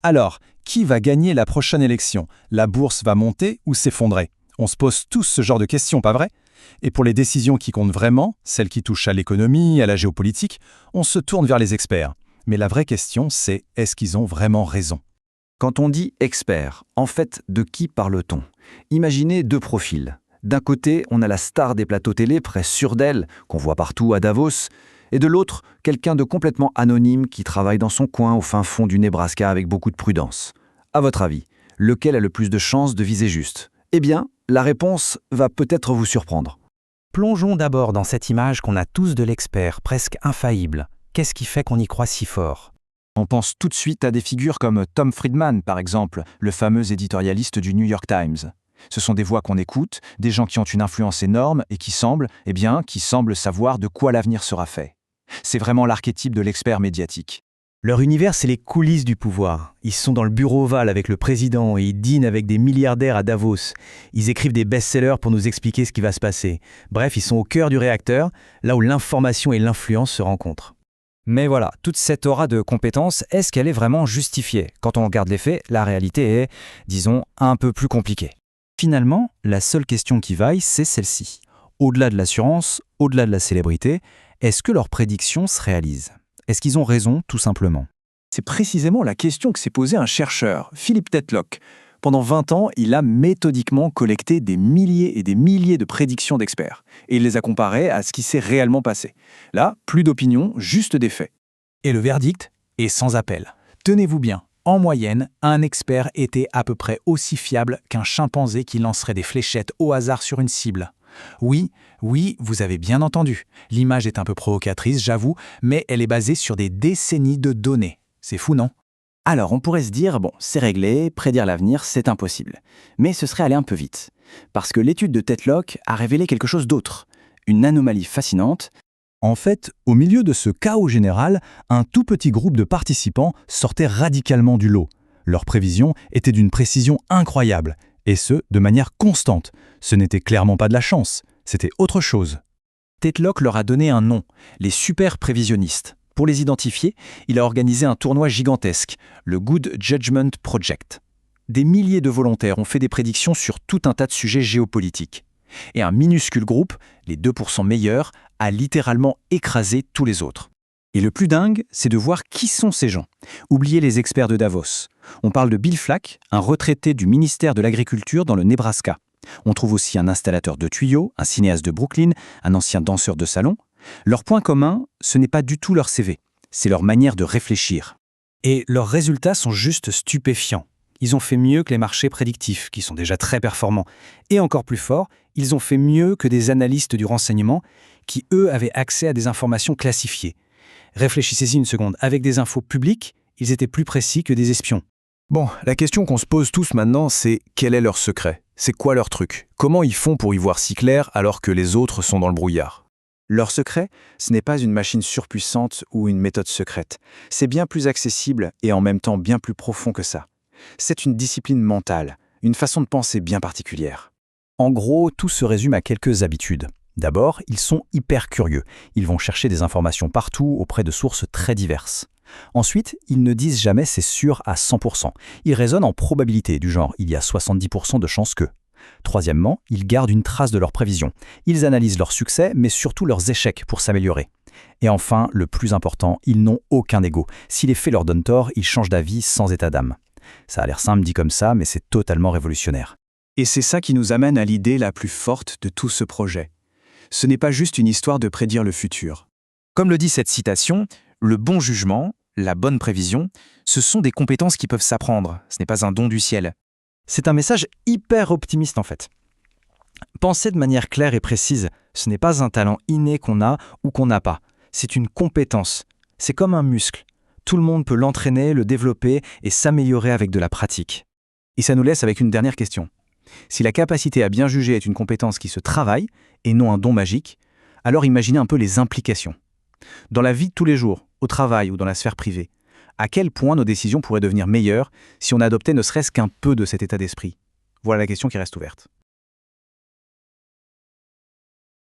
Alors, qui va gagner la prochaine élection? La bourse va monter ou s'effondrer? On se pose tous ce genre de questions, pas vrai? Et pour les décisions qui comptent vraiment, celles qui touchent à l'économie, à la géopolitique, on se tourne vers les experts. Mais la vraie question, c'est est-ce qu'ils ont vraiment raison? Quand on dit expert, en fait, de qui parle-t-on? Imaginez deux profils. D'un côté, on a la star des plateaux télé, très sûre d'elle, qu'on voit partout à Davos, et de l'autre, quelqu'un de complètement anonyme qui travaille dans son coin au fin fond du Nebraska avec beaucoup de prudence. À votre avis, lequel a le plus de chances de viser juste? Eh bien, la réponse va peut-être vous surprendre. Plongeons d'abord dans cette image qu'on a tous de l'expert, presque infaillible. Qu'est-ce qui fait qu'on y croit si fort? On pense tout de suite à des figures comme Tom Friedman, par exemple, le fameux éditorialiste du New York Times. Ce sont des voix qu'on écoute, des gens qui ont une influence énorme et qui semblent savoir de quoi l'avenir sera fait. C'est vraiment l'archétype de l'expert médiatique. Leur univers, c'est les coulisses du pouvoir. Ils sont dans le bureau ovale avec le président et ils dînent avec des milliardaires à Davos. Ils écrivent des best-sellers pour nous expliquer ce qui va se passer. Bref, ils sont au cœur du réacteur, là où l'information et l'influence se rencontrent. Mais voilà, toute cette aura de compétences, est-ce qu'elle est vraiment justifiée? Quand on regarde les faits, la réalité est, disons, un peu plus compliquée. Finalement, la seule question qui vaille, c'est celle-ci. Au-delà de l'assurance, au-delà de la célébrité, est-ce que leurs prédictions se réalisent? Est-ce qu'ils ont raison, tout simplement? C'est précisément la question que s'est posée un chercheur, Philip Tetlock. Pendant 20 ans, il a méthodiquement collecté des milliers et des milliers de prédictions d'experts, et il les a comparées à ce qui s'est réellement passé. Là, plus d'opinion, juste des faits. Et le verdict est sans appel. Tenez-vous bien, en moyenne, un expert était à peu près aussi fiable qu'un chimpanzé qui lancerait des fléchettes au hasard sur une cible. Oui, vous avez bien entendu. L'image est un peu provocatrice, j'avoue, mais elle est basée sur des décennies de données. C'est fou, non? Alors, on pourrait se dire, bon, c'est réglé, prédire l'avenir, c'est impossible. Mais ce serait aller un peu vite. Parce que l'étude de Tetlock a révélé quelque chose d'autre. Une anomalie fascinante. En fait, au milieu de ce chaos général, un tout petit groupe de participants sortait radicalement du lot. Leurs prévisions étaient d'une précision incroyable, et ce, de manière constante. Ce n'était clairement pas de la chance, c'était autre chose. Tetlock leur a donné un nom, les super prévisionnistes. Pour les identifier, il a organisé un tournoi gigantesque, le Good Judgment Project. Des milliers de volontaires ont fait des prédictions sur tout un tas de sujets géopolitiques. Et un minuscule groupe, les 2% meilleurs, a littéralement écrasé tous les autres. Et le plus dingue, c'est de voir qui sont ces gens. Oubliez les experts de Davos. On parle de Bill Flack, un retraité du ministère de l'Agriculture dans le Nebraska. On trouve aussi un installateur de tuyaux, un cinéaste de Brooklyn, un ancien danseur de salon. Leur point commun, ce n'est pas du tout leur CV, c'est leur manière de réfléchir. Et leurs résultats sont juste stupéfiants. Ils ont fait mieux que les marchés prédictifs, qui sont déjà très performants. Et encore plus fort, ils ont fait mieux que des analystes du renseignement, qui eux avaient accès à des informations classifiées. Réfléchissez-y une seconde, avec des infos publiques, ils étaient plus précis que des espions. Bon, la question qu'on se pose tous maintenant, c'est quel est leur secret? C'est quoi leur truc? Comment ils font pour y voir si clair alors que les autres sont dans le brouillard? Leur secret, ce n'est pas une machine surpuissante ou une méthode secrète. C'est bien plus accessible et en même temps bien plus profond que ça. C'est une discipline mentale, une façon de penser bien particulière. En gros, tout se résume à quelques habitudes. D'abord, ils sont hyper curieux. Ils vont chercher des informations partout auprès de sources très diverses. Ensuite, ils ne disent jamais c'est sûr à 100%. Ils raisonnent en probabilité, du genre il y a 70% de chances que. Troisièmement, ils gardent une trace de leurs prévisions. Ils analysent leurs succès, mais surtout leurs échecs pour s'améliorer. Et enfin, le plus important, ils n'ont aucun ego. Si les faits leur donnent tort, ils changent d'avis sans état d'âme. Ça a l'air simple dit comme ça, mais c'est totalement révolutionnaire. Et c'est ça qui nous amène à l'idée la plus forte de tout ce projet. Ce n'est pas juste une histoire de prédire le futur. Comme le dit cette citation, le bon jugement, la bonne prévision, ce sont des compétences qui peuvent s'apprendre. Ce n'est pas un don du ciel. C'est un message hyper optimiste en fait. Penser de manière claire et précise, ce n'est pas un talent inné qu'on a ou qu'on n'a pas. C'est une compétence. C'est comme un muscle. Tout le monde peut l'entraîner, le développer et s'améliorer avec de la pratique. Et ça nous laisse avec une dernière question. Si la capacité à bien juger est une compétence qui se travaille et non un don magique, alors imaginez un peu les implications. Dans la vie de tous les jours, au travail ou dans la sphère privée, à quel point nos décisions pourraient devenir meilleures si on adoptait ne serait-ce qu'un peu de cet état d'esprit? Voilà la question qui reste ouverte.